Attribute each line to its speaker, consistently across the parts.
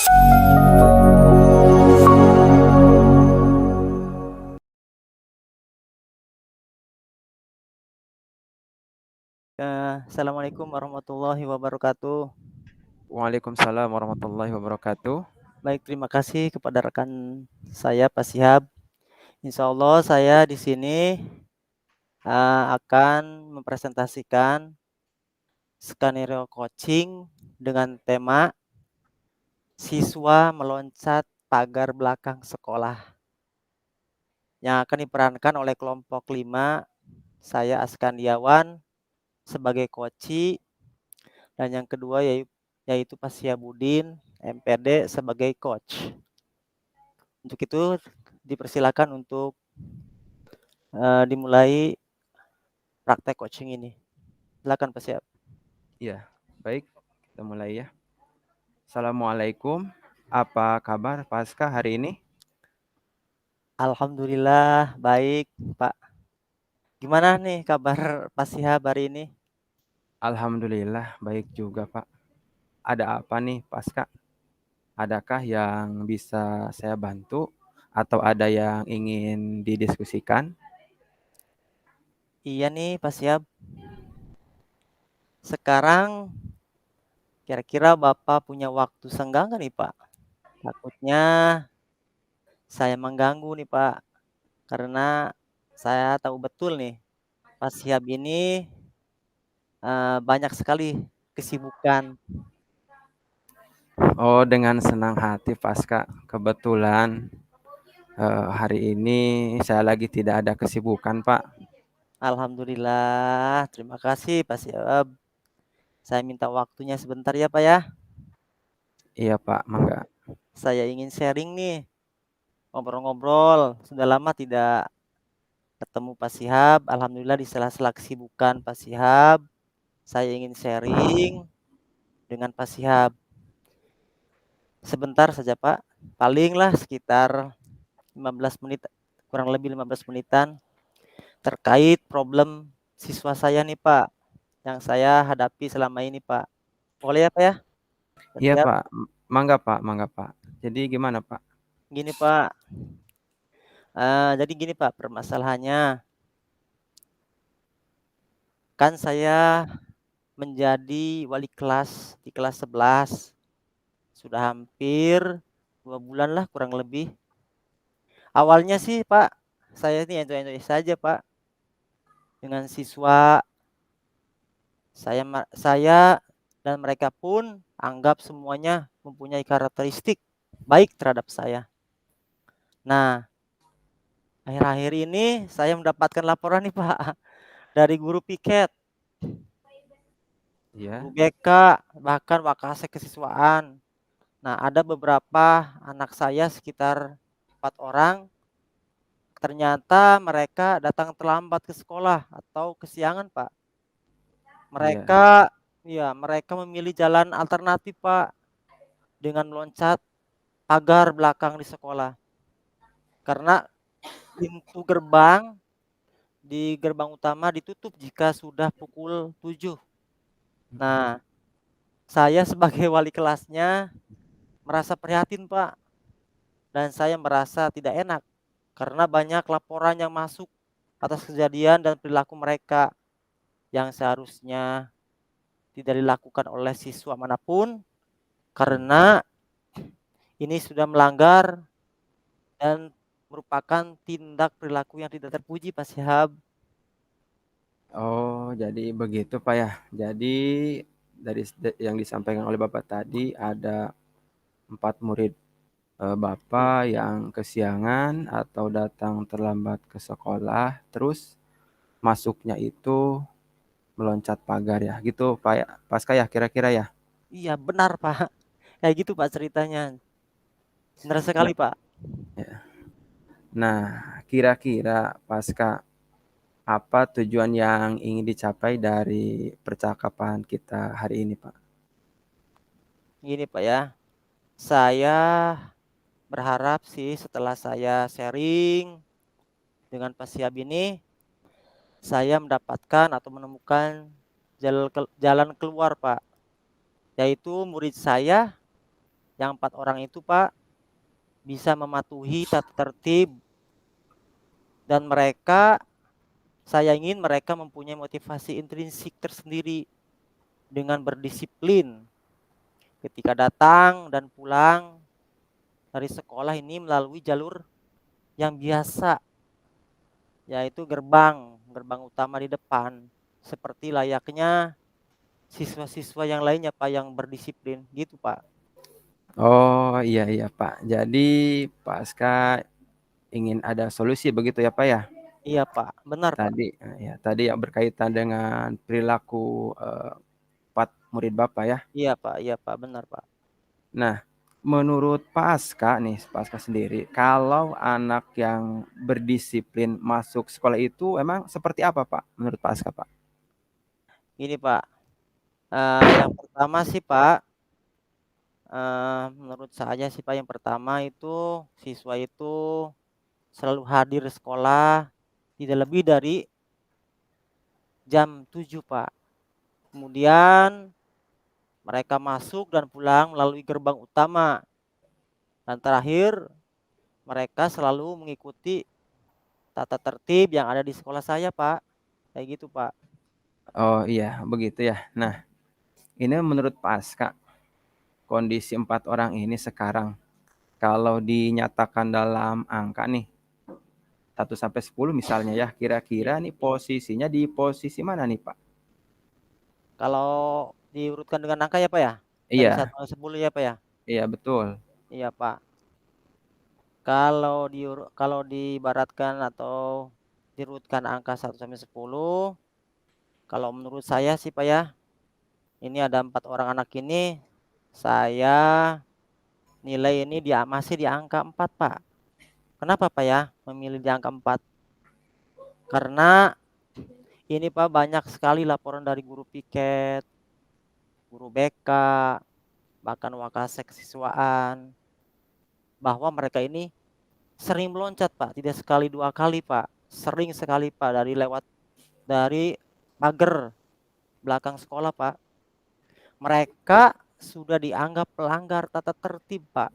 Speaker 1: Assalamualaikum warahmatullahi wabarakatuh.
Speaker 2: Waalaikumsalam warahmatullahi wabarakatuh.
Speaker 1: Baik, terima kasih kepada rekan saya Pak Syihab. Insya Allah saya di sini akan mempresentasikan skenario coaching dengan tema siswa meloncat pagar belakang sekolah yang akan diperankan oleh kelompok 5. Saya Askandiawan sebagai coach dan yang kedua yaitu Pak Syihabuddin MPD sebagai coach. Untuk itu dipersilakan untuk dimulai praktek coaching ini. Silakan Pak Syihab.
Speaker 2: Ya, baik, kita mulai ya. Assalamualaikum, apa kabar Pasca hari ini?
Speaker 1: Alhamdulillah baik Pak. Gimana nih kabar Pak Syihab hari ini?
Speaker 2: Alhamdulillah baik juga Pak. Ada apa nih Pasca? Adakah yang bisa saya bantu atau ada yang ingin didiskusikan?
Speaker 1: Iya nih Pak Syihab. Sekarang kira-kira Bapak punya waktu senggang nggak nih Pak? Takutnya saya mengganggu nih Pak. Karena saya tahu betul nih Pak Syihab ini banyak sekali kesibukan.
Speaker 2: Oh, dengan senang hati Pasca. Kebetulan hari ini saya lagi tidak ada kesibukan Pak.
Speaker 1: Alhamdulillah, terima kasih Pak Syihab. Saya minta waktunya sebentar ya Pak ya.
Speaker 2: Iya Pak, mangga.
Speaker 1: Saya ingin sharing nih, ngobrol-ngobrol. Sudah lama tidak ketemu Pak Syihab. Alhamdulillah di sela-sela kesibukan Pak Syihab, saya ingin sharing dengan Pak Syihab. Sebentar saja Pak, palinglah sekitar 15 menit, kurang lebih 15 menitan, terkait problem siswa saya nih Pak, yang saya hadapi selama ini Pak. Boleh ya Pak ya? Pak
Speaker 2: Iya
Speaker 1: Syihab?
Speaker 2: Pak, mangga Pak, mangga Pak. Jadi gimana Pak?
Speaker 1: Gini Pak, jadi gini Pak, permasalahannya kan saya menjadi wali kelas di kelas 11 sudah hampir 2 bulan lah kurang lebih. Awalnya sih Pak, saya ini enjoy-enjoy saja Pak dengan siswa. Saya dan mereka pun anggap semuanya mempunyai karakteristik baik terhadap saya. Nah, akhir-akhir ini saya mendapatkan laporan nih Pak dari guru piket, guru
Speaker 2: Iya,
Speaker 1: BK, bahkan wakasek kesiswaan. Nah, ada beberapa anak saya sekitar 4 orang, ternyata mereka datang terlambat ke sekolah atau kesiangan, Pak.
Speaker 2: iya,
Speaker 1: Mereka memilih jalan alternatif, Pak, dengan loncat pagar belakang di sekolah. Karena pintu gerbang di gerbang utama ditutup jika sudah pukul 7. Nah, saya sebagai wali kelasnya merasa prihatin, Pak, dan saya merasa tidak enak karena banyak laporan yang masuk atas kejadian dan perilaku mereka yang seharusnya tidak dilakukan oleh siswa manapun karena ini sudah melanggar dan merupakan tindak perilaku yang tidak terpuji Pak Syihab.
Speaker 2: Oh, jadi begitu Pak ya. Jadi dari yang disampaikan oleh Bapak tadi ada 4 murid Bapak yang kesiangan atau datang terlambat ke sekolah, terus masuknya itu meloncat pagar ya, gitu Pak ya, Pasca ya kira-kira ya?
Speaker 1: Iya benar Pak, kayak gitu Pak ceritanya. Benar sekali
Speaker 2: Nah,
Speaker 1: Pak.
Speaker 2: ya. Nah, kira-kira Pasca apa tujuan yang ingin dicapai dari percakapan kita hari ini Pak?
Speaker 1: Gini Pak ya, saya berharap sih setelah saya sharing dengan Pak Syihab ini, saya mendapatkan atau menemukan jalan keluar Pak, yaitu murid saya yang 4 orang itu, Pak, bisa mematuhi tata tertib dan saya ingin mereka mempunyai motivasi intrinsik tersendiri dengan berdisiplin ketika datang dan pulang dari sekolah ini melalui jalur yang biasa, yaitu gerbang utama di depan, seperti layaknya siswa-siswa yang lainnya, Pak, yang berdisiplin, gitu, Pak.
Speaker 2: Oh, iya iya, Pak. Jadi pasca ingin ada solusi begitu ya, Pak, ya?
Speaker 1: Iya, Pak, benar, Pak.
Speaker 2: Tadi yang berkaitan dengan perilaku, 4 murid Bapak ya.
Speaker 1: Iya, Pak, benar, Pak.
Speaker 2: Nah, menurut Pak Aska sendiri, kalau anak yang berdisiplin masuk sekolah itu emang seperti apa, Pak, menurut Pak Aska, Pak?
Speaker 1: Ini, Pak, yang pertama sih, Pak, menurut saya sih, Pak, yang pertama itu siswa itu selalu hadir di sekolah tidak lebih dari jam 7, Pak. Kemudian mereka masuk dan pulang melalui gerbang utama. Dan terakhir, mereka selalu mengikuti tata tertib yang ada di sekolah saya, Pak. Kayak gitu, Pak.
Speaker 2: Oh, iya, begitu ya. Nah, ini menurut Pak Aska, kondisi 4 orang ini sekarang, kalau dinyatakan dalam angka nih, 1 sampai 10 misalnya ya,
Speaker 1: Iya,
Speaker 2: kira-kira nih
Speaker 1: iya.
Speaker 2: posisinya di posisi mana nih, Pak?
Speaker 1: Kalau diurutkan dengan angka ya, Pak, ya? Dari
Speaker 2: Iya
Speaker 1: 1 sampai 10 ya, Pak, ya?
Speaker 2: iya betul.
Speaker 1: Iya, Pak. Kalau diibaratkan atau diurutkan angka 1 sampai 10, kalau menurut saya sih, Pak, ya, ini ada 4 orang anak ini, saya nilai ini masih di angka 4, Pak. Kenapa, Pak, ya, memilih di angka 4? Karena ini, Pak, banyak sekali laporan dari guru piket, guru BK, bahkan wakasek kesiswaan, bahwa mereka ini sering meloncat, Pak, tidak sekali 2 kali, Pak, sering sekali, Pak, dari pagar belakang sekolah, Pak. Mereka sudah dianggap pelanggar tata tertib, Pak,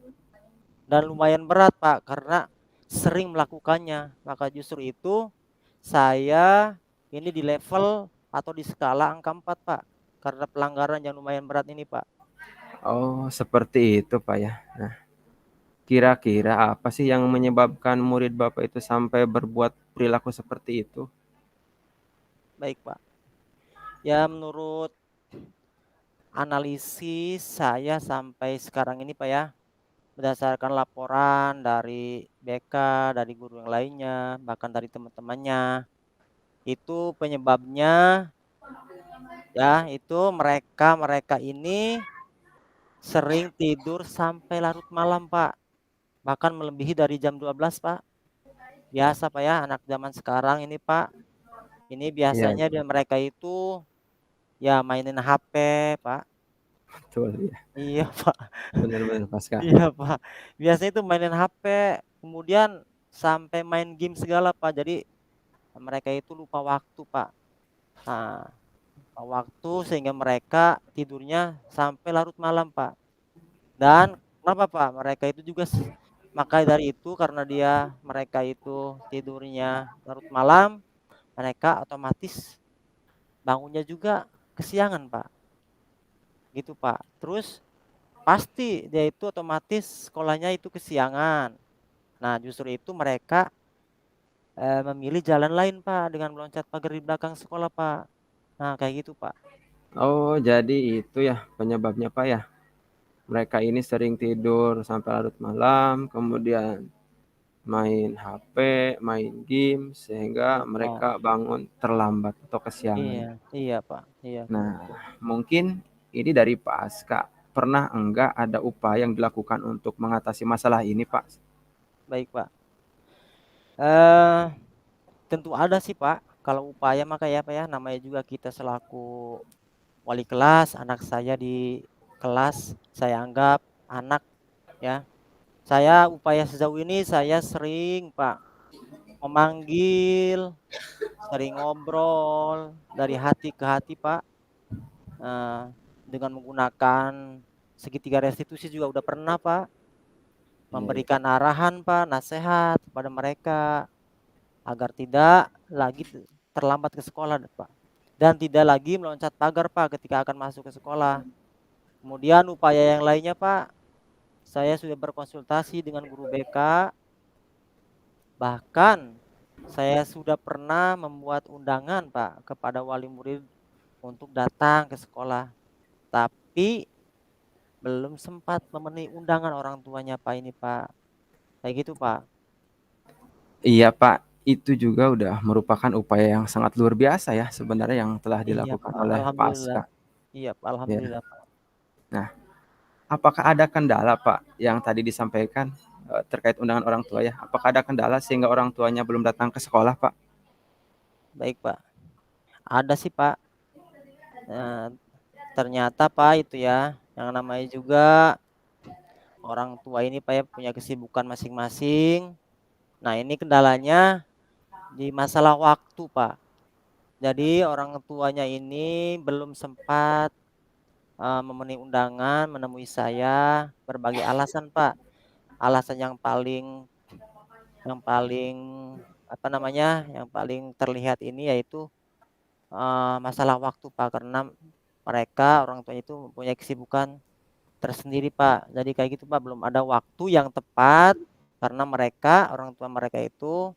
Speaker 1: dan lumayan berat, Pak, karena sering melakukannya. Maka justru itu saya ini di level atau di skala angka 4, Pak, karena pelanggaran yang lumayan berat ini, Pak.
Speaker 2: Oh, seperti itu, Pak, ya. Nah, kira-kira apa sih yang menyebabkan murid Bapak itu sampai berbuat perilaku seperti itu?
Speaker 1: Baik, Pak. Ya menurut analisis saya sampai sekarang ini, Pak, ya, berdasarkan laporan dari BK, dari guru yang lainnya, bahkan dari teman-temannya, itu penyebabnya ya itu mereka ini sering tidur sampai larut malam, Pak, bahkan melebihi dari jam 12, Pak. Biasa, Pak, ya, anak zaman sekarang ini, Pak, ini
Speaker 2: Iya,
Speaker 1: biasanya mereka itu ya mainin HP, Pak.
Speaker 2: betul, iya.
Speaker 1: Iya, Pak.
Speaker 2: Benar benar, Paskah.
Speaker 1: Iya, Pak. Biasanya itu mainin HP, kemudian sampai main game segala, Pak. Jadi mereka itu lupa waktu, Pak. Nah, lupa waktu sehingga mereka tidurnya sampai larut malam, Pak. Dan kenapa, Pak? Mereka itu juga maka dari itu karena mereka itu tidurnya larut malam, mereka otomatis bangunnya juga kesiangan, Pak. Gitu, Pak. Terus pasti dia itu otomatis sekolahnya itu kesiangan. Nah, justru itu mereka memilih jalan lain, Pak, dengan meloncat pagar di belakang sekolah, Pak. Nah, kayak gitu, Pak.
Speaker 2: Oh, jadi itu ya penyebabnya, Pak, ya? Mereka ini sering tidur sampai larut malam, kemudian main HP, main game, sehingga
Speaker 1: Oh,
Speaker 2: mereka bangun terlambat atau kesiangan.
Speaker 1: iya, iya, Pak. Iya, kayak
Speaker 2: Nah,
Speaker 1: gitu.
Speaker 2: mungkin ini dari Pak Aska, pernah enggak ada upaya yang dilakukan untuk mengatasi masalah ini, Pak?
Speaker 1: Baik, Pak. Eh, tentu ada sih, Pak. Kalau upaya maka ya, Pak, ya, namanya juga kita selaku wali kelas, anak saya di kelas, saya anggap anak, ya. Saya upaya sejauh ini saya sering, Pak, memanggil, sering ngobrol dari hati ke hati, Pak, eee, dengan menggunakan segitiga restitusi juga udah pernah, Pak.
Speaker 2: Iya, iya.
Speaker 1: Memberikan arahan, Pak, nasehat kepada mereka agar tidak lagi terlambat ke sekolah, Pak. Dan tidak lagi meloncat pagar, Pak, ketika akan masuk ke sekolah. Kemudian upaya yang lainnya, Pak, saya sudah berkonsultasi dengan guru BK, bahkan saya sudah pernah membuat undangan, Pak, kepada wali murid untuk datang ke sekolah. Tapi belum sempat memenuhi undangan orang tuanya, Pak, ini, Pak. Kayak gitu, Pak.
Speaker 2: Iya, Pak, itu juga udah merupakan upaya yang sangat luar biasa ya sebenarnya yang telah
Speaker 1: Iya,
Speaker 2: dilakukan
Speaker 1: Pak,
Speaker 2: oleh
Speaker 1: alhamdulillah.
Speaker 2: Pasca.
Speaker 1: Iya, Pak,
Speaker 2: Ya.
Speaker 1: alhamdulillah, Pak.
Speaker 2: Nah, apakah ada kendala, Pak, yang tadi disampaikan terkait undangan orang tua ya? Apakah ada kendala sehingga orang tuanya belum datang ke sekolah, Pak?
Speaker 1: Baik, Pak. Ada sih, Pak. Eee, ternyata, Pak, itu ya, yang namanya juga orang tua ini, Pak, ya, punya kesibukan masing-masing. Nah, ini kendalanya di masalah waktu, Pak. Jadi orang tuanya ini belum sempat, memenuhi undangan, menemui saya, berbagai alasan, Pak. Alasan yang paling, apa namanya, yang paling terlihat ini yaitu, masalah waktu, Pak, karena mereka, orang tuanya itu mempunyai kesibukan tersendiri, Pak. Jadi kayak gitu, Pak, belum ada waktu yang tepat karena mereka, orang tua mereka itu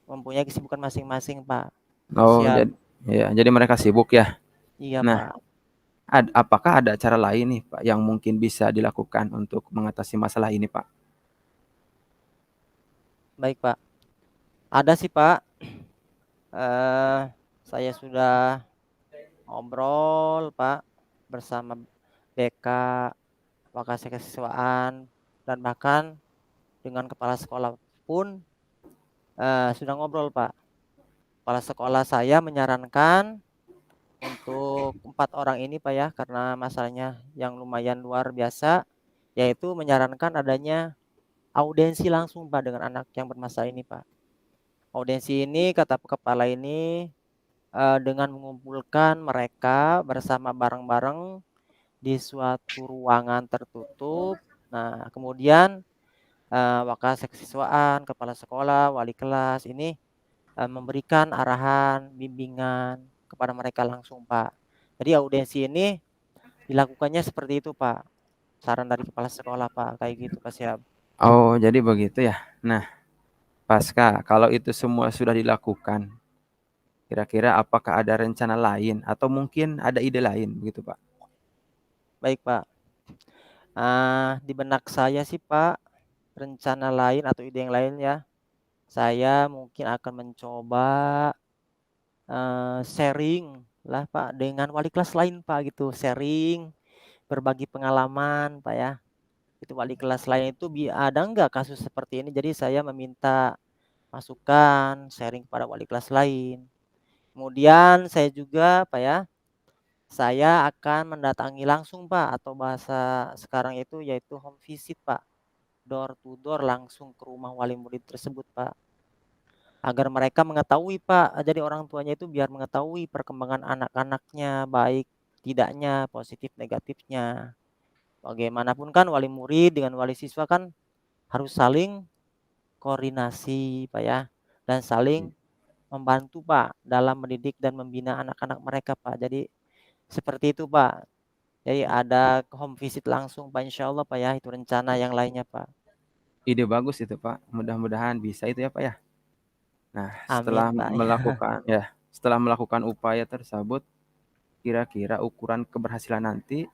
Speaker 1: mempunyai kesibukan masing-masing, Pak.
Speaker 2: Oh,
Speaker 1: Siap.
Speaker 2: jadi mereka sibuk ya.
Speaker 1: Iya,
Speaker 2: Nah,
Speaker 1: Pak.
Speaker 2: apakah ada cara lain nih, Pak, yang mungkin bisa dilakukan untuk mengatasi masalah ini, Pak?
Speaker 1: Baik, Pak. Ada sih, Pak. Eee, saya sudah ngobrol, Pak, bersama BK, lokasi kesiswaan, dan bahkan dengan kepala sekolah pun, sudah ngobrol, Pak. Kepala sekolah saya menyarankan untuk 4 orang ini, Pak, ya, karena masalahnya yang lumayan luar biasa, yaitu menyarankan adanya audiensi langsung, Pak, dengan anak yang bermasalah ini, Pak. Audiensi ini kata kepala ini, dengan mengumpulkan mereka bersama bareng-bareng di suatu ruangan tertutup. Nah, kemudian, wakasiswaan, kepala sekolah, wali kelas ini, memberikan arahan, bimbingan kepada mereka langsung, Pak. Jadi audiensi ini dilakukannya seperti itu, Pak. Saran dari kepala sekolah, Pak, kayak gitu, Kak, Siap.
Speaker 2: Oh, jadi begitu ya. Nah, Pasca, kalau itu semua sudah dilakukan, kira-kira apakah ada rencana lain atau mungkin ada ide lain begitu, Pak?
Speaker 1: Baik, Pak. Di benak saya sih, Pak, rencana lain atau ide yang lain ya, saya mungkin akan mencoba, sharing lah, Pak, dengan wali kelas lain, Pak, gitu. Sharing, berbagi pengalaman, Pak, ya. Itu wali kelas lain itu ada nggak kasus seperti ini, jadi saya meminta masukan, sharing kepada wali kelas lain. Kemudian saya juga, Pak, ya, saya akan mendatangi langsung, Pak, atau bahasa sekarang itu yaitu home visit, Pak. Door to door langsung ke rumah wali murid tersebut, Pak. Agar mereka mengetahui, Pak, jadi orang tuanya itu biar mengetahui perkembangan anak-anaknya, baik tidaknya, positif negatifnya. Bagaimanapun kan wali murid dengan wali siswa kan harus saling koordinasi, Pak, ya, dan saling membantu, Pak, dalam mendidik dan membina anak-anak mereka, Pak. Jadi seperti itu, Pak. Jadi ada home visit langsung, Pak, insyaallah, Pak, ya, itu rencana yang lainnya, Pak.
Speaker 2: Ide bagus itu, Pak. Mudah-mudahan bisa itu ya, Pak, ya. Nah,
Speaker 1: Amin, Pak, ya.
Speaker 2: setelah melakukan upaya tersebut, kira-kira ukuran keberhasilan nanti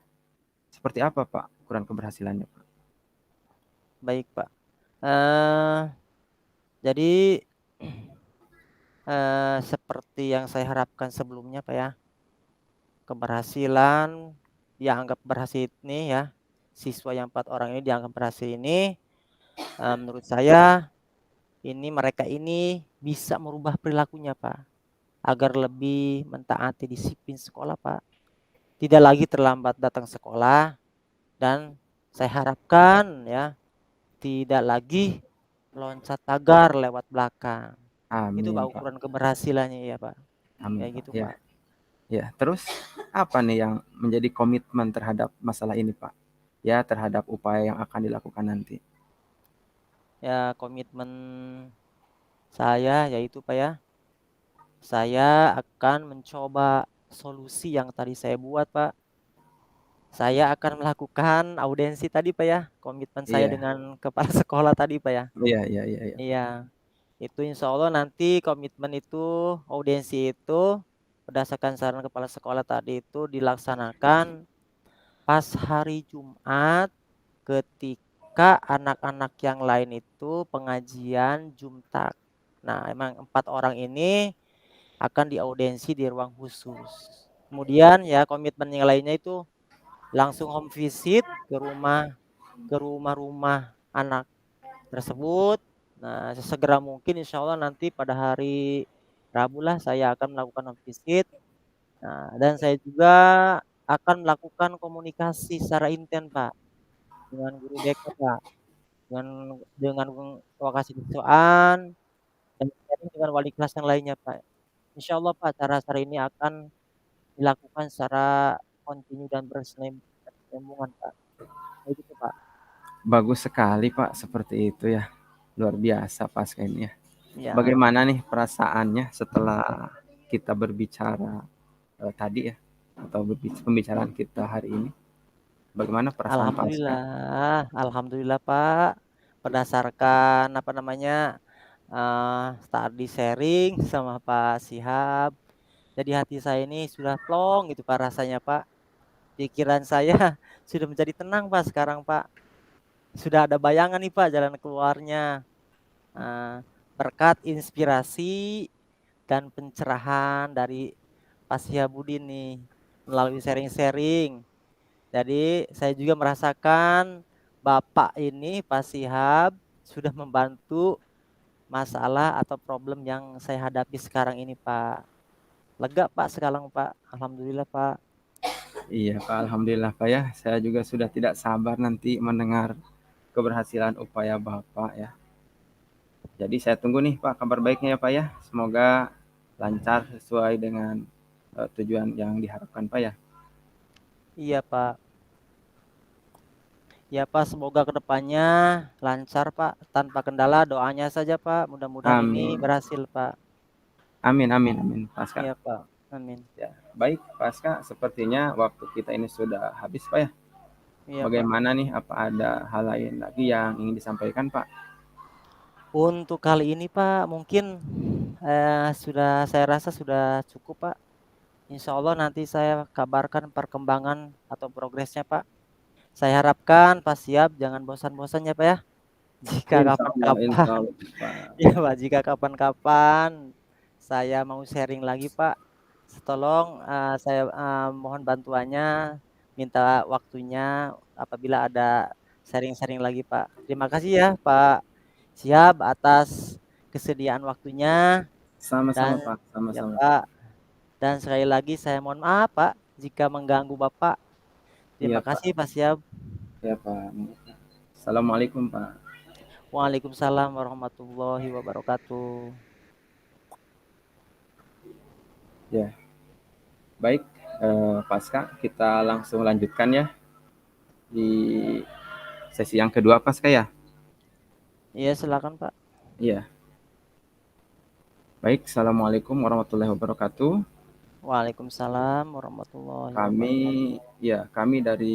Speaker 2: seperti apa, Pak? Ukuran keberhasilannya, Pak?
Speaker 1: Baik, Pak. Eee, jadi, seperti yang saya harapkan sebelumnya, Pak, ya, keberhasilan dianggap berhasil ini ya, siswa yang 4 orang ini dianggap berhasil ini, menurut saya ini mereka ini bisa merubah perilakunya, Pak, agar lebih mentaati disiplin sekolah, Pak. Tidak lagi terlambat datang sekolah dan saya harapkan ya, tidak lagi loncat pagar lewat belakang. Itu, Pak,
Speaker 2: Amin, Pak.
Speaker 1: ukuran keberhasilannya ya, Pak.
Speaker 2: Amin,
Speaker 1: Kayak
Speaker 2: Pak.
Speaker 1: gitu,
Speaker 2: Ya,
Speaker 1: Pak.
Speaker 2: ya. Terus apa nih yang menjadi komitmen terhadap masalah ini, Pak? ya terhadap upaya yang akan dilakukan nanti?
Speaker 1: Ya komitmen saya yaitu Pak ya, saya akan mencoba solusi yang tadi saya buat Pak. Saya akan melakukan audensi tadi Pak ya, komitmen saya
Speaker 2: Iya.
Speaker 1: dengan kepala sekolah tadi Pak ya.
Speaker 2: Iya iya iya iya, Pak.
Speaker 1: Iya, itu insya Allah nanti komitmen itu, audensi itu berdasarkan saran kepala sekolah tadi itu dilaksanakan pas hari Jumat ketika anak-anak yang lain itu pengajian Jumtak. Nah, emang 4 orang ini akan diaudensi di ruang khusus. Kemudian ya komitmen yang lainnya itu langsung home visit ke rumah-rumah anak tersebut. Nah, sesegera mungkin insya Allah nanti pada hari Rabu lah saya akan melakukan home visit. Nah, dan saya juga akan melakukan komunikasi secara intens Pak dengan guru BK Pak, dengan dengan lokasi siswaan dan sharing dengan wali kelas yang lainnya Pak. Insya Allah Pak cara-cara ini akan dilakukan secara kontinu dan berkesinambungan Pak. Kayak gitu Pak.
Speaker 2: Bagus sekali, Pak, seperti itu ya. Luar biasa Pasca ini ya.
Speaker 1: Ya,
Speaker 2: Bagaimana nih perasaannya setelah kita berbicara, tadi ya, atau pembicaraan kita hari ini? Bagaimana perasaan Pasca?
Speaker 1: alhamdulillah Pak. Berdasarkan apa namanya tadi sharing sama Pak Sihab, jadi hati saya ini sudah plong gitu Pak rasanya Pak. Pikiran saya sudah menjadi tenang Pak sekarang Pak. Sudah ada bayangan nih Pak jalan keluarnya. Eee, Berkat inspirasi dan pencerahan dari Pak Sihabudin nih melalui sharing-sharing. Jadi saya juga merasakan Bapak ini Pak Sihab sudah membantu masalah atau problem yang saya hadapi sekarang ini Pak. Lega Pak sekarang Pak, alhamdulillah Pak.
Speaker 2: Iya, Pak, alhamdulillah, Pak, ya. Saya juga sudah tidak sabar nanti mendengar keberhasilan upaya Bapak ya. Jadi saya tunggu nih, Pak, kabar baiknya ya, Pak, ya. Semoga lancar sesuai dengan, tujuan yang diharapkan, Pak, ya.
Speaker 1: Iya Pak. Ya Pak, semoga kedepannya lancar Pak, tanpa kendala doanya saja Pak, mudah-mudahan ini
Speaker 2: Amin.
Speaker 1: berhasil Pak.
Speaker 2: Amin amin amin, Pasca.
Speaker 1: Iya Pak, amin.
Speaker 2: Ya, baik, Pasca, sepertinya waktu kita ini sudah habis, Pak, ya.
Speaker 1: Iya Pak.
Speaker 2: Bagaimana nih, apa ada hal lain lagi yang ingin disampaikan, Pak?
Speaker 1: Untuk kali ini Pak, mungkin saya rasa sudah cukup Pak. Insya Allah nanti saya kabarkan perkembangan atau progresnya Pak. Saya harapkan Pak Siap jangan bosan-bosan ya Pak ya. Jika
Speaker 2: Insya
Speaker 1: kapan-kapan,
Speaker 2: Allah, Pak.
Speaker 1: ya Pak, jika kapan-kapan saya mau sharing lagi Pak, tolong saya mohon bantuannya, minta waktunya apabila ada sharing-sharing lagi Pak. Terima kasih ya Pak Siap atas kesediaan waktunya
Speaker 2: Sama-sama,
Speaker 1: dan
Speaker 2: Pak,
Speaker 1: ya
Speaker 2: sama-sama.
Speaker 1: Pak, dan sekali lagi saya mohon maaf Pak jika mengganggu Bapak.
Speaker 2: Iya,
Speaker 1: Terima kasih
Speaker 2: Pak.
Speaker 1: Pak Siap.
Speaker 2: Ya, Pak. Assalamualaikum, Pak.
Speaker 1: Waalaikumsalam warahmatullahi wabarakatuh.
Speaker 2: Ya, baik, Pasca, kita langsung lanjutkan ya di sesi yang kedua, Pasca, ya?
Speaker 1: Iya silakan Pak.
Speaker 2: Iya. Baik, Assalamualaikum warahmatullahi wabarakatuh.
Speaker 1: Waalaikumsalam warahmatullahi
Speaker 2: Kami
Speaker 1: wabarakatuh.
Speaker 2: kami dari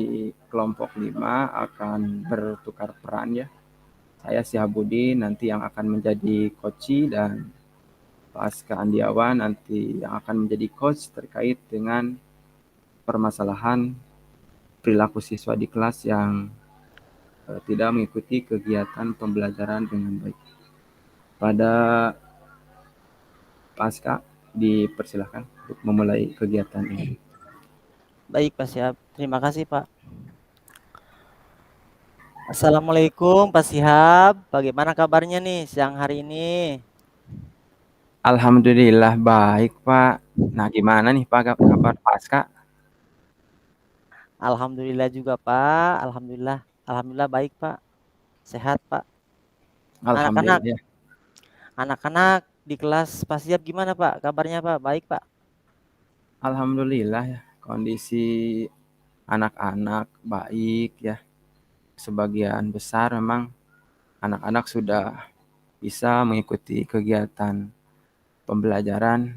Speaker 2: kelompok 5 akan bertukar peran ya. Saya Sihabudin nanti yang akan menjadi coach dan Pasca Andiawan nanti yang akan menjadi coach terkait dengan permasalahan perilaku siswa di kelas yang tidak mengikuti kegiatan pembelajaran dengan baik. Pada Pasca dipersilahkan untuk memulai kegiatan ini.
Speaker 1: Baik Pak Siap. Terima kasih Pak. Assalamualaikum Pak Sihab. Bagaimana kabarnya nih siang hari ini?
Speaker 2: Alhamdulillah baik, Pak. Nah, gimana nih Pak kabar Pasca?
Speaker 1: Alhamdulillah juga Pak. Alhamdulillah. Alhamdulillah baik Pak. Sehat Pak. Anak-anak,
Speaker 2: Alhamdulillah ya.
Speaker 1: anak-anak di kelas Pak Siap gimana Pak? Kabarnya Pak? Baik Pak.
Speaker 2: Alhamdulillah ya. Kondisi anak-anak baik ya. sebagian besar memang anak-anak sudah bisa mengikuti kegiatan pembelajaran,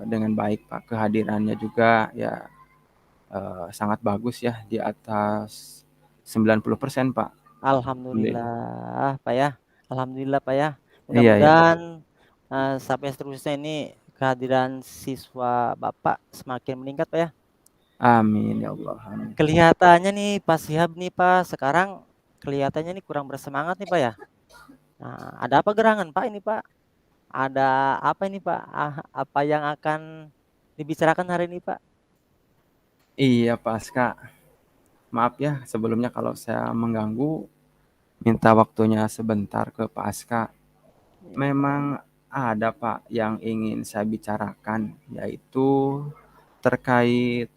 Speaker 2: dengan baik, Pak. Kehadirannya juga ya, sangat bagus ya, di atas 90% Pak. Alhamdulillah.
Speaker 1: Alhamdulillah, Pak, ya. Alhamdulillah, Pak, ya.
Speaker 2: Iya iya.
Speaker 1: Mudah-mudahan, sampai seterusnya ini kehadiran siswa Bapak semakin meningkat, Pak, ya.
Speaker 2: Amin ya Allah, amin.
Speaker 1: Kelihatannya nih Pak Shihab nih, Pak, sekarang kelihatannya nih kurang bersemangat nih, Pak, ya. Nah, ada apa gerangan, Pak, ini, Pak? Ada apa ini, Pak? Apa yang akan dibicarakan hari ini, Pak?
Speaker 2: Iya Pasca, maaf ya sebelumnya kalau saya mengganggu, minta waktunya sebentar ke Pasca.
Speaker 1: Iya, Pak, ya.
Speaker 2: Memang ada Pak yang ingin saya bicarakan, yaitu terkait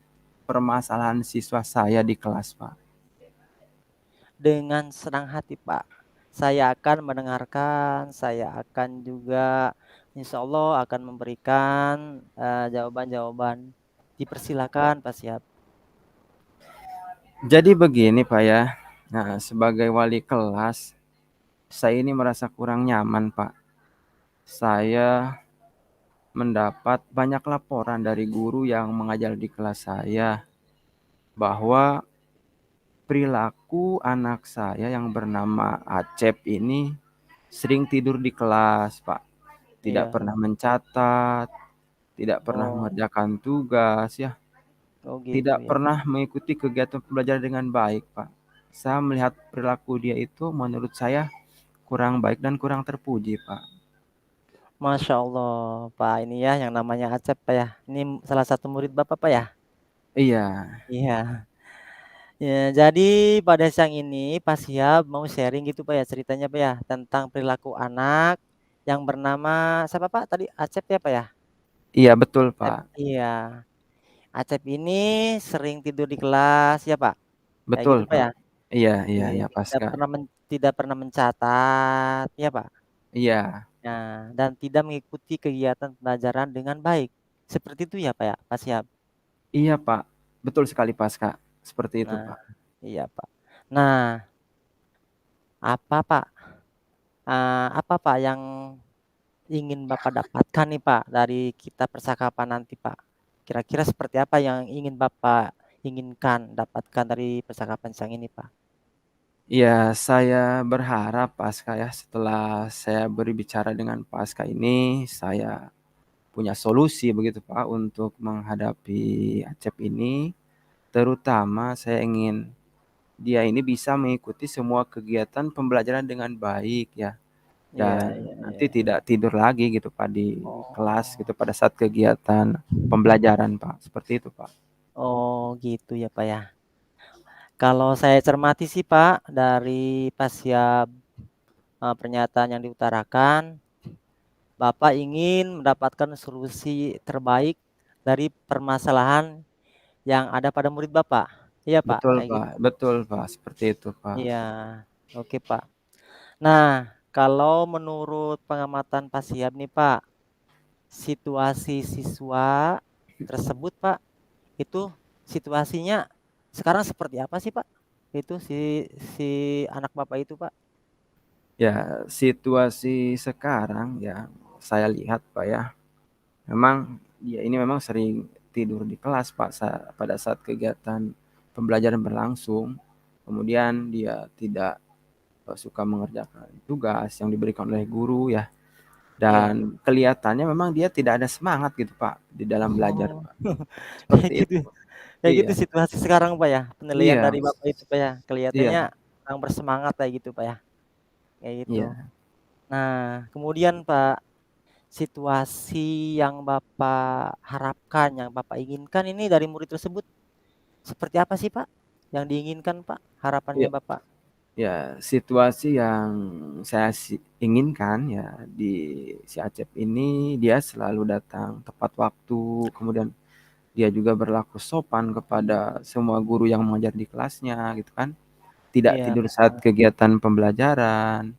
Speaker 2: permasalahan siswa saya di kelas Pak.
Speaker 1: Dengan senang hati, Pak. Saya akan mendengarkan, saya akan juga insya Allah akan memberikan jawaban-jawaban. Dipersilakan, Pak Siap.
Speaker 2: Jadi begini Pak ya, nah sebagai wali kelas, saya ini merasa kurang nyaman Pak. Saya mendapat banyak laporan dari guru yang mengajar di kelas saya bahwa perilaku anak saya yang bernama Acep ini sering tidur di kelas, Pak. Tidak
Speaker 1: Iya.
Speaker 2: pernah mencatat, tidak pernah
Speaker 1: Oh,
Speaker 2: mengerjakan tugas ya,
Speaker 1: oh gitu
Speaker 2: tidak
Speaker 1: ya.
Speaker 2: pernah mengikuti kegiatan pembelajaran dengan baik, Pak. Saya melihat perilaku dia itu menurut saya kurang baik dan kurang terpuji, Pak.
Speaker 1: Masya Allah, Pak. Ini ya yang namanya Acep, Pak, ya. Ini salah satu murid Bapak, Pak, ya.
Speaker 2: Iya,
Speaker 1: Iya. Ya, jadi pada siang ini Pak Siap mau sharing gitu Pak ya ceritanya Pak ya tentang perilaku anak yang bernama siapa Pak tadi Acep ya Pak ya?
Speaker 2: iya betul,
Speaker 1: Acep.
Speaker 2: Pak.
Speaker 1: Iya. Acep ini sering tidur di kelas ya Pak? Kayak
Speaker 2: Betul,
Speaker 1: gitu Pak
Speaker 2: Pak.
Speaker 1: ya?
Speaker 2: Iya iya
Speaker 1: Iya,
Speaker 2: iya, Pasca.
Speaker 1: tidak pernah mencatat ya Pak?
Speaker 2: Iya.
Speaker 1: Nah, dan tidak mengikuti kegiatan pelajaran dengan baik. Seperti itu ya Pak ya, Pak Siap?
Speaker 2: Iya, Pak. Betul sekali, Pasca. Seperti itu,
Speaker 1: Nah,
Speaker 2: Pak.
Speaker 1: iya Pak. Nah, apa Pak? Apa Pak yang ingin Bapak dapatkan nih Pak dari kita percakapan nanti Pak? Kira-kira seperti apa yang ingin Bapak inginkan dapatkan dari percakapan siang ini Pak?
Speaker 2: Iya, saya berharap Pasca ya, setelah saya berbicara dengan Pasca ini, saya punya solusi begitu Pak untuk menghadapi Acep ini. Terutama saya ingin dia ini bisa mengikuti semua kegiatan pembelajaran dengan baik ya.
Speaker 1: Iya,
Speaker 2: Dan
Speaker 1: iya, iya.
Speaker 2: nanti tidak tidur lagi gitu Pak di kelas
Speaker 1: Oh,
Speaker 2: gitu pada saat kegiatan pembelajaran Pak. Seperti itu Pak.
Speaker 1: oh gitu ya Pak ya. Kalau saya cermati sih Pak dari pasiap pernyataan yang diutarakan, Bapak ingin mendapatkan solusi terbaik dari permasalahan yang ada pada murid Bapak. Iya Pak,
Speaker 2: Betul
Speaker 1: kayak
Speaker 2: Pak,
Speaker 1: gitu.
Speaker 2: betul Pak, seperti itu Pak.
Speaker 1: Iya, oke Pak. Nah, kalau menurut pengamatan Pak Siap nih Pak, situasi siswa tersebut Pak, itu situasinya sekarang seperti apa sih Pak? Itu si anak Bapak itu Pak?
Speaker 2: Ya, situasi sekarang ya saya lihat Pak ya, memang dia ini memang sering tidur di kelas Pak pada saat kegiatan pembelajaran berlangsung. Kemudian dia tidak suka mengerjakan tugas yang diberikan oleh guru ya.
Speaker 1: Iya.
Speaker 2: Dan kelihatannya memang dia tidak ada semangat gitu Pak di dalam belajar
Speaker 1: Oh,
Speaker 2: Pak.
Speaker 1: kayak
Speaker 2: Seperti
Speaker 1: gitu.
Speaker 2: itu.
Speaker 1: Kayak gitu
Speaker 2: Iya,
Speaker 1: situasi sekarang Pak ya. Penilaian
Speaker 2: iya,
Speaker 1: dari Bapak itu Pak ya. Kelihatannya
Speaker 2: iya,
Speaker 1: kurang bersemangat kayak gitu Pak ya. Kayak gitu.
Speaker 2: iya.
Speaker 1: Nah, kemudian Pak, situasi yang Bapak harapkan, yang Bapak inginkan ini dari murid tersebut seperti apa sih Pak? Yang diinginkan Pak, harapannya
Speaker 2: Iya.
Speaker 1: Bapak?
Speaker 2: Ya, situasi yang saya inginkan ya di si Acep ini dia selalu datang tepat waktu, kemudian dia juga berlaku sopan kepada semua guru yang mengajar di kelasnya gitu kan. Tidak
Speaker 1: Iya,
Speaker 2: tidur saat
Speaker 1: betul.
Speaker 2: kegiatan pembelajaran,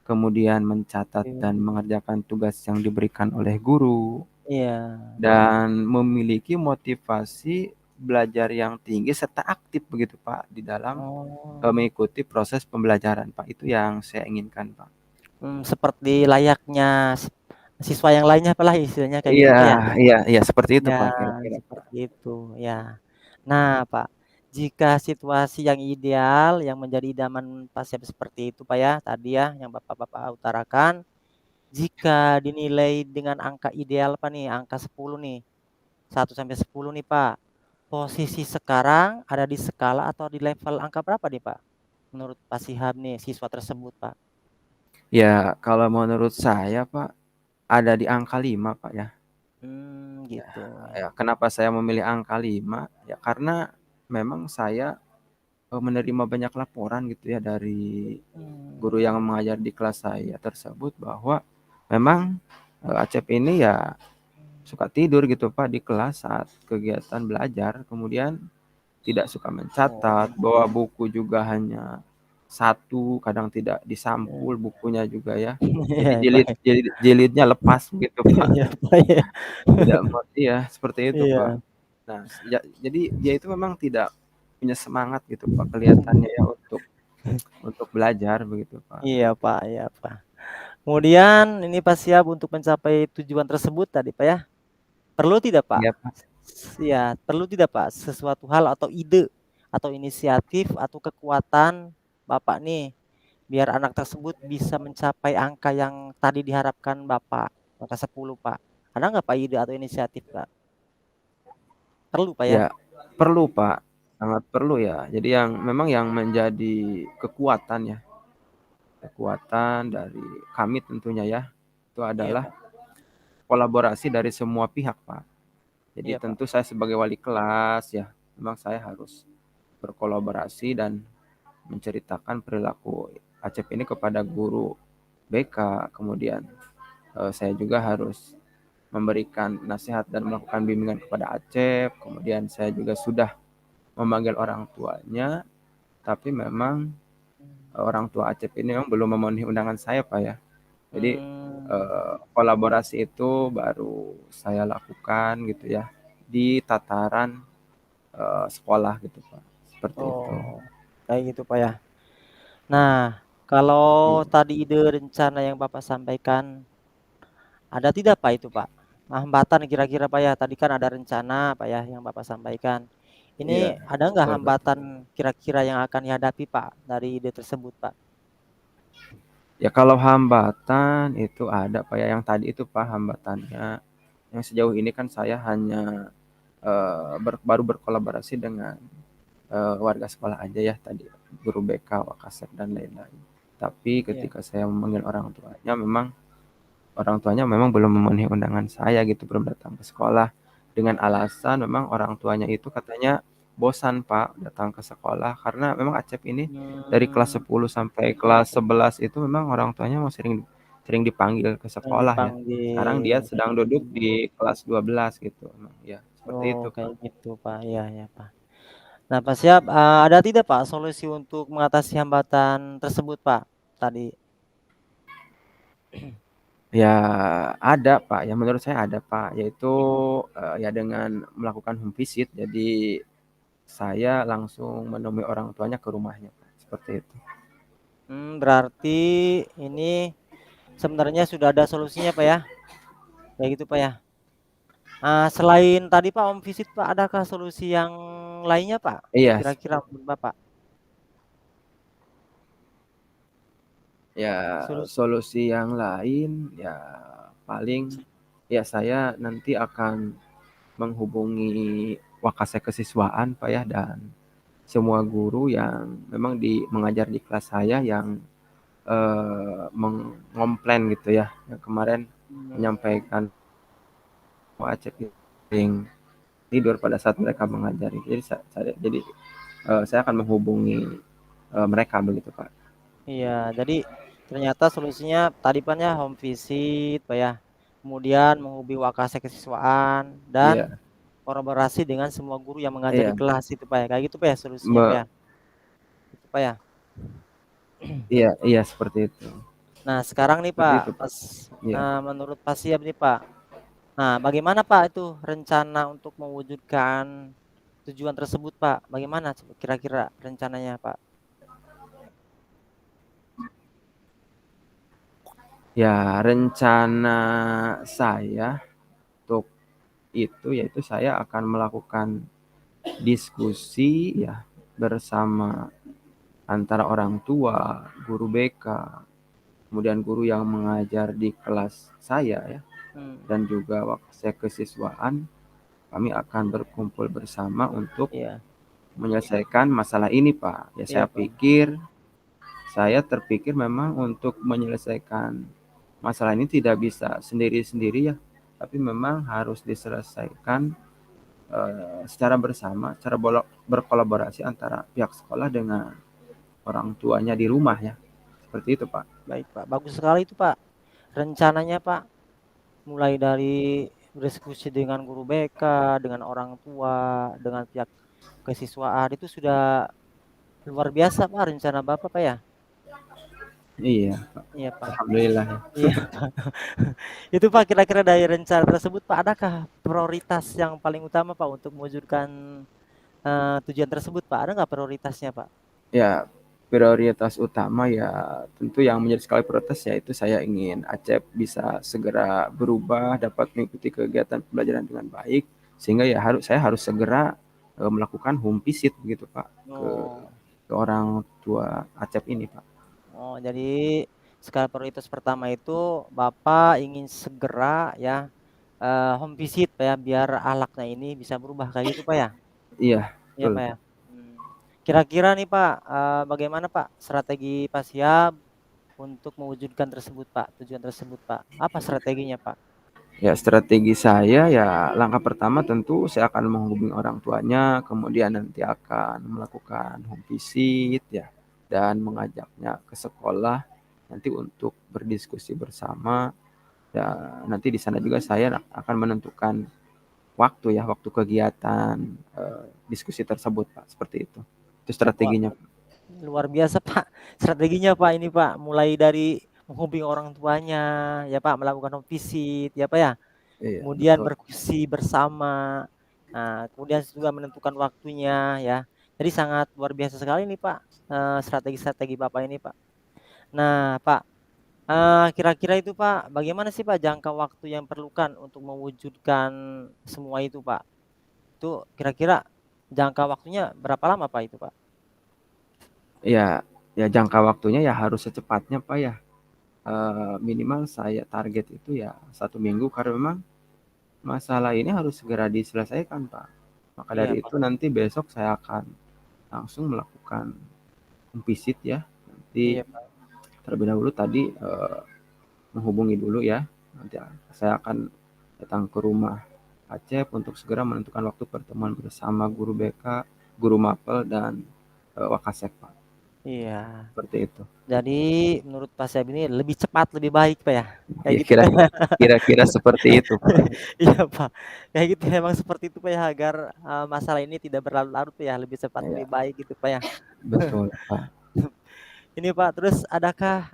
Speaker 2: kemudian mencatat dan
Speaker 1: Iya.
Speaker 2: mengerjakan tugas yang diberikan oleh guru
Speaker 1: Iya.
Speaker 2: dan memiliki motivasi belajar yang tinggi serta aktif begitu, Pak, di dalam,
Speaker 1: Oh,
Speaker 2: mengikuti proses pembelajaran, Pak. Itu yang saya inginkan, Pak.
Speaker 1: seperti layaknya siswa yang lainnya apalah istilahnya kayak gitu,
Speaker 2: Iya
Speaker 1: Pak, ya?
Speaker 2: iya iya, seperti itu,
Speaker 1: Ya,
Speaker 2: Pak, kira-kira, Pak.
Speaker 1: seperti itu, ya. Nah, Pak, jika situasi yang ideal yang menjadi idaman pasien seperti itu, Pak, ya, tadi ya yang Bapak-bapak utarakan, jika dinilai dengan angka ideal, Pak, nih, angka 10 nih, 1 sampai 10 nih, Pak. Posisi sekarang ada di skala atau di level angka berapa nih, Pak? Menurut Pak Shihab nih, siswa tersebut, Pak?
Speaker 2: Ya, kalau menurut saya, Pak, ada di angka 5, Pak, ya. Ya
Speaker 1: Gitu.
Speaker 2: ya, kenapa saya memilih angka 5? Ya karena memang saya, menerima banyak laporan gitu ya dari guru
Speaker 1: Mmm,
Speaker 2: yang mengajar di kelas saya tersebut bahwa memang, Acep ini ya suka tidur gitu, Pak, di kelas saat kegiatan belajar, kemudian tidak suka mencatat,
Speaker 1: oh,
Speaker 2: bawa buku juga hanya satu, kadang tidak
Speaker 1: iya.
Speaker 2: disampul bukunya juga ya. Jadi
Speaker 1: Iya, Pak,
Speaker 2: jilidnya lepas begitu, Pak.
Speaker 1: iya, Pak, iya.
Speaker 2: Tidak iya, seperti itu, Pak.
Speaker 1: Iya.
Speaker 2: Nah, jadi dia itu memang tidak punya semangat gitu, Pak, kelihatannya ya untuk belajar begitu, Pak.
Speaker 1: Iya, Pak, iya, Pak. Kemudian ini Pak siap untuk mencapai tujuan tersebut tadi, Pak, ya. Perlu tidak, Pak?
Speaker 2: Iya, Pak.
Speaker 1: Iya, perlu tidak, Pak, sesuatu hal atau ide atau inisiatif atau kekuatan Bapak nih, biar anak tersebut bisa mencapai angka yang tadi diharapkan Bapak, angka 10, Pak. Ada nggak, Pak, ide atau inisiatif, Pak? Perlu, Pak, ya?
Speaker 2: Ya, perlu, Pak, sangat perlu ya. Jadi yang memang yang menjadi kekuatan ya, kekuatan dari kami tentunya ya, itu
Speaker 1: Iya,
Speaker 2: adalah
Speaker 1: Pak.
Speaker 2: kolaborasi dari semua pihak, Pak. Jadi
Speaker 1: Iya, Pak.
Speaker 2: tentu saya sebagai wali kelas ya, memang saya harus berkolaborasi dan menceritakan perilaku Acep ini kepada guru BK, kemudian saya juga harus memberikan nasihat dan melakukan bimbingan kepada Acep, kemudian saya juga sudah memanggil orang tuanya, tapi memang orang tua Acep ini memang belum memenuhi undangan saya, Pak ya. Jadi
Speaker 1: Mmm,
Speaker 2: kolaborasi itu baru saya lakukan gitu ya di tataran sekolah gitu, Pak. Seperti itu.
Speaker 1: oh, kayak gitu, Pak, ya. Nah, kalau
Speaker 2: Iya,
Speaker 1: tadi ide rencana yang Bapak sampaikan, ada tidak Pak itu Pak? Hambatan kira-kira Pak ya, tadi kan ada rencana Pak ya yang Bapak sampaikan.
Speaker 2: iya,
Speaker 1: Ini ada nggak
Speaker 2: betul betul.
Speaker 1: hambatan kira-kira yang akan dihadapi Pak dari ide tersebut Pak?
Speaker 2: Ya kalau hambatan itu ada, Pak ya, yang tadi itu, Pak, hambatannya yang sejauh ini kan saya hanya, baru berkolaborasi dengan warga sekolah aja ya tadi, guru BK, Wakasek, dan lain-lain. Tapi
Speaker 1: Iya.
Speaker 2: ketika saya memanggil orang tuanya memang belum memenuhi undangan saya gitu, belum datang ke sekolah. Dengan alasan memang orang tuanya itu katanya bosan, Pak, datang ke sekolah karena memang Acep ini dari kelas
Speaker 1: Mmm,
Speaker 2: 10 sampai kelas 11 itu memang orang tuanya mau sering sering dipanggil ke
Speaker 1: yang
Speaker 2: sekolah ya. Sekarang dia
Speaker 1: dipanggil.
Speaker 2: sedang duduk di kelas 12 gitu, emang ya seperti
Speaker 1: Oh
Speaker 2: itu,
Speaker 1: kayak
Speaker 2: Pak.
Speaker 1: gitu Pak, iya iya Pak. Nah Pak siap, ada tidak Pak solusi untuk mengatasi hambatan tersebut Pak tadi?
Speaker 2: Ya ada, Pak, ya menurut saya ada, Pak, yaitu, ya dengan melakukan home visit. Jadi saya langsung menemui orang tuanya ke rumahnya, Pak, seperti itu.
Speaker 1: Berarti ini sebenarnya sudah ada solusinya Pak ya? Kayak gitu Pak ya? Selain tadi Pak home visit Pak, adakah solusi yang lainnya Pak?
Speaker 2: Iya,
Speaker 1: Kira-kira menurut Bapak?
Speaker 2: ya
Speaker 1: Solusi
Speaker 2: solusi yang lain ya paling ya saya nanti akan menghubungi Wakasek Kesiswaan, Pak, ya, dan semua guru yang memang mengajar di kelas saya yang mengomplain gitu ya, yang kemarin
Speaker 1: mmm,
Speaker 2: menyampaikan bahwa Acep sering tidur pada saat mereka mengajari. Jadi saya akan menghubungi mereka begitu, Pak.
Speaker 1: iya, jadi ternyata solusinya tadi Pak ya home visit Pak ya, kemudian menghubungi Wakasek Kesiswaan dan
Speaker 2: Iya,
Speaker 1: kolaborasi dengan semua guru yang mengajar di
Speaker 2: iya,
Speaker 1: kelas itu Pak ya, kayak gitu Pak ya solusinya Pak
Speaker 2: me
Speaker 1: ya? Itu Pak ya?
Speaker 2: iya iya seperti itu.
Speaker 1: Nah sekarang nih
Speaker 2: Seperti
Speaker 1: Pak,
Speaker 2: itu, Pak.
Speaker 1: pas
Speaker 2: Iya.
Speaker 1: menurut Pak Siap nih Pak, nah bagaimana Pak itu rencana untuk mewujudkan tujuan tersebut, Pak? Bagaimana kira-kira rencananya, Pak?
Speaker 2: Ya, rencana saya untuk itu yaitu saya akan melakukan diskusi ya bersama antara orang tua, guru BK, kemudian guru yang mengajar di kelas saya ya,
Speaker 1: Hmm,
Speaker 2: dan juga waktu saya kesiswaan, kami akan berkumpul bersama untuk
Speaker 1: iya,
Speaker 2: menyelesaikan masalah ini, Pak. Ya
Speaker 1: iya, Pak.
Speaker 2: saya terpikir memang untuk menyelesaikan masalah ini tidak bisa sendiri-sendiri ya, tapi memang harus diselesaikan secara bersama, secara berkolaborasi antara pihak sekolah dengan orang tuanya di rumah ya. Seperti itu, Pak.
Speaker 1: Baik, Pak. Bagus sekali itu, Pak. Rencananya, Pak, mulai dari berdiskusi dengan guru BK, dengan orang tua, dengan pihak kesiswaan itu sudah luar biasa, Pak, rencana Bapak, Pak, ya?
Speaker 2: Iya, Pak.
Speaker 1: Iya, Pak.
Speaker 2: Alhamdulillah ya.
Speaker 1: Iya, Pak. Itu, Pak, kira-kira dari rencana tersebut, Pak, adakah prioritas yang paling utama, Pak, untuk mewujudkan tujuan tersebut, Pak? Ada nggak prioritasnya, Pak?
Speaker 2: Ya, prioritas utama ya tentu yang menjadi skala prioritas yaitu saya ingin Acep bisa segera berubah, dapat mengikuti kegiatan pembelajaran dengan baik, sehingga ya saya harus segera melakukan home visit begitu Pak ke
Speaker 1: Oh,
Speaker 2: ke orang tua Acep ini Pak.
Speaker 1: oh, jadi skala prioritas pertama itu Bapak ingin segera ya home visit, Pak, ya, biar ahlaknya ini bisa berubah kayak gitu, Pak, ya?
Speaker 2: Iya,
Speaker 1: Iya,
Speaker 2: betul
Speaker 1: Pak, ya?
Speaker 2: Pak.
Speaker 1: Mmm. Kira-kira nih, Pak, bagaimana, Pak, strategi Pak Siap untuk mewujudkan tersebut, Pak, tujuan tersebut, Pak? Apa strateginya, Pak?
Speaker 2: Ya, strategi saya ya langkah pertama tentu saya akan menghubungi orang tuanya, kemudian nanti akan melakukan home visit ya, dan mengajaknya ke sekolah nanti untuk berdiskusi bersama. Ya, nanti di sana juga saya akan menentukan waktu ya, waktu kegiatan diskusi tersebut, Pak, seperti itu. Itu
Speaker 1: Wah,
Speaker 2: strateginya.
Speaker 1: luar biasa, Pak, strateginya, Pak, ini, Pak, mulai dari menghubungi orang tuanya, ya, Pak, melakukan home visit, ya, Pak, ya?
Speaker 2: Iya,
Speaker 1: Kemudian
Speaker 2: betul.
Speaker 1: berdiskusi bersama, kemudian juga menentukan waktunya ya. Jadi sangat luar biasa sekali nih, Pak, strategi-strategi Bapak ini, Pak. Nah, Pak, kira-kira itu, Pak, bagaimana sih, Pak, jangka waktu yang perlukan untuk mewujudkan semua itu, Pak? Itu kira-kira jangka waktunya berapa lama, Pak, itu, Pak?
Speaker 2: Ya, ya jangka waktunya ya harus secepatnya, Pak, ya. Minimal saya target itu ya 1 minggu karena memang masalah ini harus segera diselesaikan, Pak. Maka
Speaker 1: Iya,
Speaker 2: dari
Speaker 1: Pak.
Speaker 2: itu nanti besok saya akan langsung melakukan visit ya. Nanti
Speaker 1: Iya, Pak.
Speaker 2: terlebih dahulu tadi menghubungi dulu ya. Nanti saya akan datang ke rumah Acep untuk segera menentukan waktu pertemuan bersama guru BK, guru Mapel dan Wakasek, Pak.
Speaker 1: Iya.
Speaker 2: Seperti itu.
Speaker 1: Jadi menurut Pak Syahib ini lebih cepat lebih baik, Pak, ya? Kayak
Speaker 2: Ya
Speaker 1: gitu, Pak, ya?
Speaker 2: kira-kira seperti itu, Pak.
Speaker 1: Iya, Pak, kayak gitu memang seperti itu, Pak, ya, agar, masalah ini tidak berlarut-larut, Pak, ya, lebih cepat lebih
Speaker 2: Ya,
Speaker 1: baik gitu, Pak, ya.
Speaker 2: betul, Pak.
Speaker 1: Ini, Pak, terus adakah,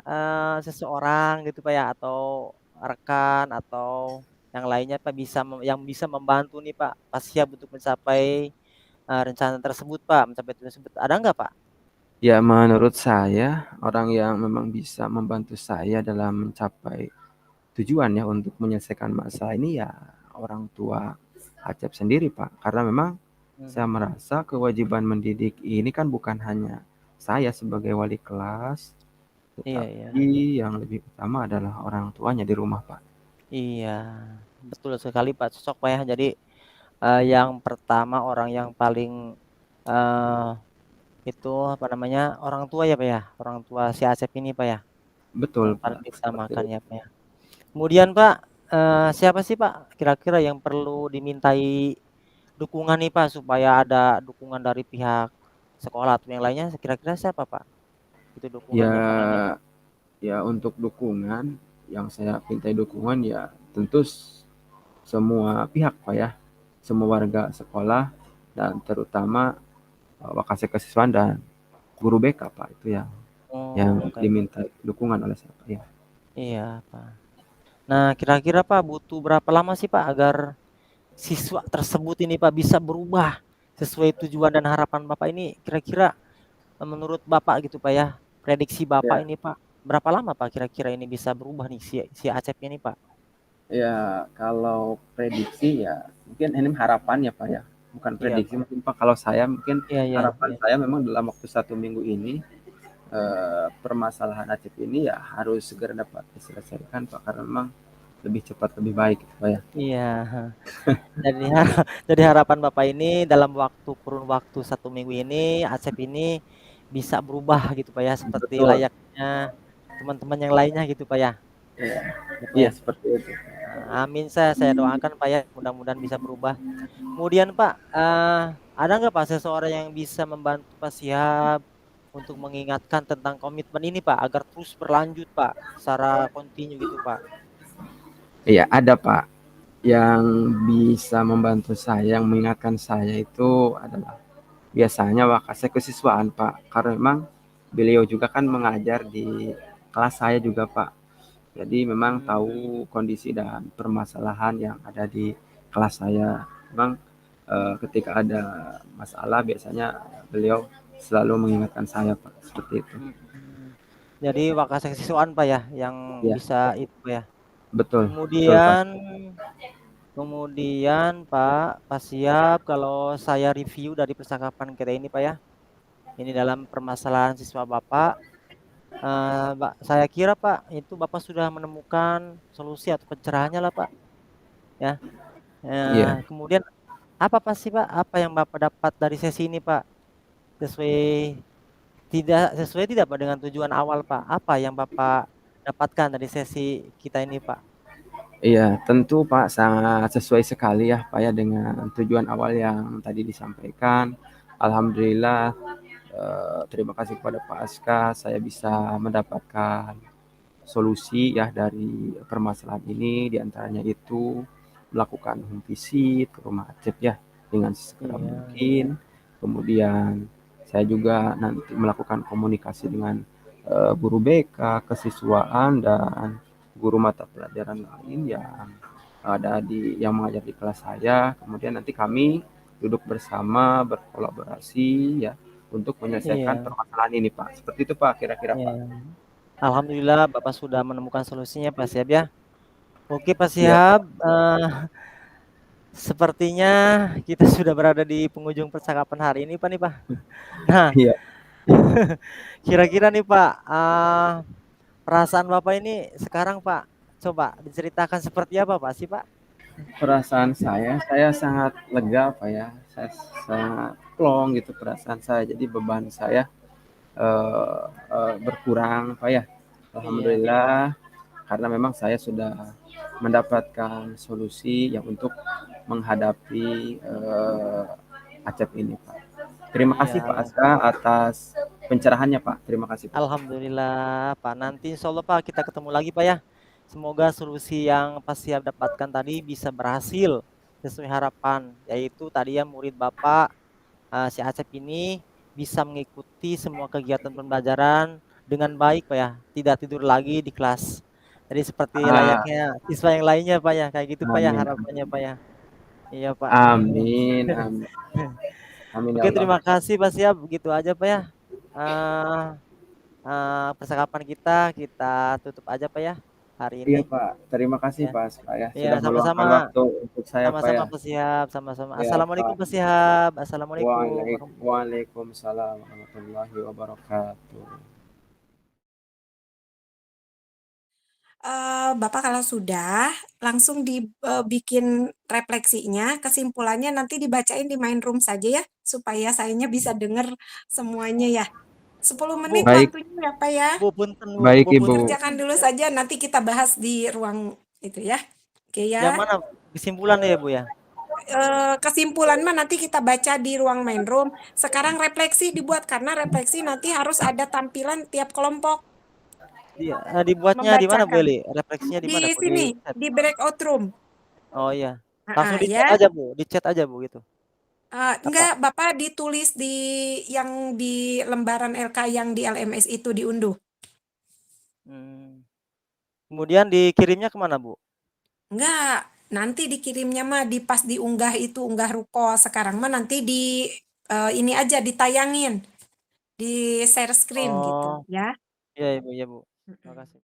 Speaker 1: seseorang gitu, Pak, ya, atau rekan atau yang lainnya, Pak, yang bisa membantu nih, Pak Siap untuk mencapai, rencana tersebut, Pak, mencapai tujuan tersebut, ada nggak, Pak?
Speaker 2: Ya, menurut saya orang yang memang bisa membantu saya dalam mencapai tujuan ya untuk menyelesaikan masalah ini ya orang tua Acep sendiri, Pak. Karena memang saya
Speaker 1: Mhm,
Speaker 2: merasa kewajiban mendidik ini kan bukan hanya saya sebagai wali kelas,
Speaker 1: iya, iya.
Speaker 2: tetapi yang lebih utama adalah orang tuanya di rumah, Pak.
Speaker 1: Iya, betul sekali, Pak, cocok, Pak, ya. Jadi, yang pertama orang yang paling, eee, itu apa namanya, orang tua ya, Pak, ya? Orang tua si Asep ini, Pak, ya?
Speaker 2: Betul,
Speaker 1: Yang paling
Speaker 2: Pak. Seperti
Speaker 1: diutamakan
Speaker 2: itu.
Speaker 1: ya, Pak, ya? Kemudian, Pak, siapa sih, Pak, kira-kira yang perlu dimintai dukungan nih, Pak, supaya ada dukungan dari pihak sekolah atau yang lainnya kira-kira siapa, Pak? Itu dukungannya, Pak?
Speaker 2: Ya, ya untuk dukungan yang saya mintai dukungan ya tentu semua pihak, Pak ya. Semua warga sekolah dan terutama Wakasek Kesiswaan dan guru BK, Pak. Itu yang
Speaker 1: Oh, kayak
Speaker 2: diminta
Speaker 1: gitu.
Speaker 2: dukungan oleh saya, Pak. Ya.
Speaker 1: Iya, Pak. Nah, kira-kira, Pak, butuh berapa lama sih, Pak, agar siswa tersebut ini, Pak, bisa berubah sesuai tujuan dan harapan Bapak ini kira-kira, menurut Bapak gitu Pak ya, prediksi Bapak
Speaker 2: Ya,
Speaker 1: ini Pak, berapa lama Pak kira-kira ini bisa berubah nih si Acep ini Pak?
Speaker 2: ya kalau prediksi ya mungkin ini harapan ya Pak ya, bukan
Speaker 1: Iya
Speaker 2: prediksi
Speaker 1: Pak.
Speaker 2: mungkin Pak. Kalau saya mungkin
Speaker 1: Iya iya
Speaker 2: harapan
Speaker 1: iya.
Speaker 2: saya memang dalam waktu 1 minggu ini permasalahan Acep ini ya harus segera dapat diselesaikan Pak, karena memang lebih cepat lebih baik gitu, Pak ya.
Speaker 1: Iya, heeh. Jadi jadi harapan Bapak ini dalam kurun waktu 1 minggu ini, Acep ini bisa berubah gitu Pak ya, seperti
Speaker 2: Betul.
Speaker 1: layaknya teman-teman yang lainnya gitu Pak ya?
Speaker 2: Iya,
Speaker 1: Ya Pak
Speaker 2: iya
Speaker 1: ya?
Speaker 2: seperti itu.
Speaker 1: Amin, saya doakan Pak ya, mudah-mudahan bisa berubah. Kemudian Pak, ada nggak Pak seseorang yang bisa membantu Pak Siap untuk mengingatkan tentang komitmen ini Pak, agar terus berlanjut Pak, secara kontinu gitu Pak?
Speaker 2: Iya, ada Pak. Yang bisa membantu saya, yang mengingatkan saya itu adalah biasanya Wakasek kesiswaan Pak. Karena memang beliau juga kan mengajar di kelas saya juga Pak. Jadi memang
Speaker 1: Mmm,
Speaker 2: tahu kondisi dan permasalahan yang ada di kelas saya. Memang ketika ada masalah biasanya beliau selalu mengingatkan saya Pak, seperti itu.
Speaker 1: mhm. Jadi Wakasek siswaan Pak ya, yang
Speaker 2: Ya,
Speaker 1: bisa itu Pak ya?
Speaker 2: betul, betul Pak.
Speaker 1: Kemudian kemudian Pak Siap, kalau saya review dari percakapan kita ini Pak ya, ini dalam permasalahan siswa Bapak, saya kira Pak, itu Bapak sudah menemukan solusi atau pencerahannya lah Pak, ya.
Speaker 2: Iya,
Speaker 1: Kemudian apa sih Pak, apa yang Bapak dapat dari sesi ini Pak? Sesuai sesuai tidak Pak dengan tujuan awal Pak? Apa yang Bapak dapatkan dari sesi kita ini Pak?
Speaker 2: iya, tentu Pak sangat sesuai sekali ya Pak ya dengan tujuan awal yang tadi disampaikan. Alhamdulillah, terima kasih kepada Pak Aska, saya bisa mendapatkan solusi ya dari permasalahan ini, diantaranya itu melakukan home visit ke rumah Acep ya dengan segera
Speaker 1: Iya
Speaker 2: mungkin. Kemudian saya juga nanti melakukan komunikasi dengan guru BK, kesiswaan dan guru mata pelajaran lain yang ada yang mengajar di kelas saya. Kemudian nanti kami duduk bersama berkolaborasi ya untuk menyelesaikan
Speaker 1: iya
Speaker 2: permasalahan ini Pak. Seperti itu Pak kira-kira
Speaker 1: iya.
Speaker 2: Pak.
Speaker 1: Alhamdulillah Bapak sudah menemukan solusinya Pak Siap ya. Oke Pak
Speaker 2: Iya
Speaker 1: Siap,
Speaker 2: Pak.
Speaker 1: sepertinya kita sudah berada di penghujung percakapan hari ini Pak nih Pak. Nah,
Speaker 2: Iya.
Speaker 1: kira-kira nih Pak, perasaan Bapak ini sekarang Pak, coba diceritakan seperti apa Pak sih Pak?
Speaker 2: Perasaan saya sangat lega Pak ya, saya sangat plong gitu perasaan saya, jadi beban saya eh, berkurang Pak ya.
Speaker 1: Iya
Speaker 2: Alhamdulillah, karena memang saya sudah mendapatkan solusi yang untuk menghadapi Acep ini Pak. Terima
Speaker 1: iya,
Speaker 2: kasih Pak Aska atas pencerahannya Pak. Terima kasih Pak.
Speaker 1: alhamdulillah Pak. Nanti insya Allah Pak kita ketemu lagi Pak ya. Semoga solusi yang Pak Siap dapatkan tadi bisa berhasil sesuai harapan, yaitu tadi ya murid Bapak, si Acep ini bisa mengikuti semua kegiatan pembelajaran dengan baik Pak ya, tidak tidur lagi di kelas. Jadi seperti
Speaker 2: Ah,
Speaker 1: layaknya siswa yang lainnya Pak ya, kayak gitu Pak ya
Speaker 2: amin,
Speaker 1: harapannya
Speaker 2: amin,
Speaker 1: Pak ya. Iya Pak.
Speaker 2: amin, amin, amin ya
Speaker 1: Oke
Speaker 2: Allah.
Speaker 1: terima kasih Pak Siap, begitu aja Pak ya. Eee Percakapan kita tutup aja Pak ya, hari ini.
Speaker 2: Iya Pak, terima kasih
Speaker 1: Ya.
Speaker 2: Pak Aska ya
Speaker 1: Iya
Speaker 2: sudah
Speaker 1: sama-sama,
Speaker 2: meluangkan waktu untuk saya Pak
Speaker 1: sama-sama
Speaker 2: ya.
Speaker 1: Pak Siap, sama-sama.
Speaker 2: Ya
Speaker 1: Assalamualaikum
Speaker 2: Pak.
Speaker 1: Pak Siap, assalamualaikum
Speaker 2: Waalaikumsalam warahmatullahi wabarakatuh.
Speaker 3: Bapak kalau sudah, langsung dibikin refleksinya, kesimpulannya nanti dibacain di main room saja ya, supaya sayanya bisa dengar semuanya ya. 10 menit
Speaker 1: Bu,
Speaker 2: Baik,
Speaker 3: waktunya ya, Pak ya.
Speaker 1: punten
Speaker 2: baik
Speaker 1: Bu
Speaker 2: Ibu.
Speaker 1: punten.
Speaker 3: Dikerjakan dulu saja, nanti kita bahas di ruang itu ya. Oke
Speaker 1: Yang
Speaker 3: ya.
Speaker 1: mana kesimpulan ya Bu ya?
Speaker 3: Kesimpulan mah nanti kita baca di ruang main room. Sekarang refleksi dibuat, karena refleksi nanti harus ada tampilan tiap kelompok
Speaker 1: Dibuatnya di mana Bu
Speaker 3: membacakan.
Speaker 1: Eli? Refleksinya di
Speaker 3: Di
Speaker 1: mana Bu? Di
Speaker 3: sini,
Speaker 1: chat?
Speaker 3: di breakout room.
Speaker 1: Oh iya. Langsung
Speaker 3: Ah,
Speaker 1: di chat
Speaker 3: ya.
Speaker 1: aja Bu, di chat aja Bu gitu? Apa?
Speaker 3: Enggak, Bapak ditulis di yang di lembaran LK yang di LMS itu diunduh.
Speaker 1: Kemudian dikirimnya ke mana Bu?
Speaker 3: Enggak. Nanti dikirimnya mah pas diunggah itu, unggah ruko. Sekarang mah nanti ini aja ditayangin, di share screen gitu
Speaker 1: Oh,
Speaker 3: ya.
Speaker 1: iya Ibu, iya Bu.
Speaker 3: Mm-mm.
Speaker 1: Makasih.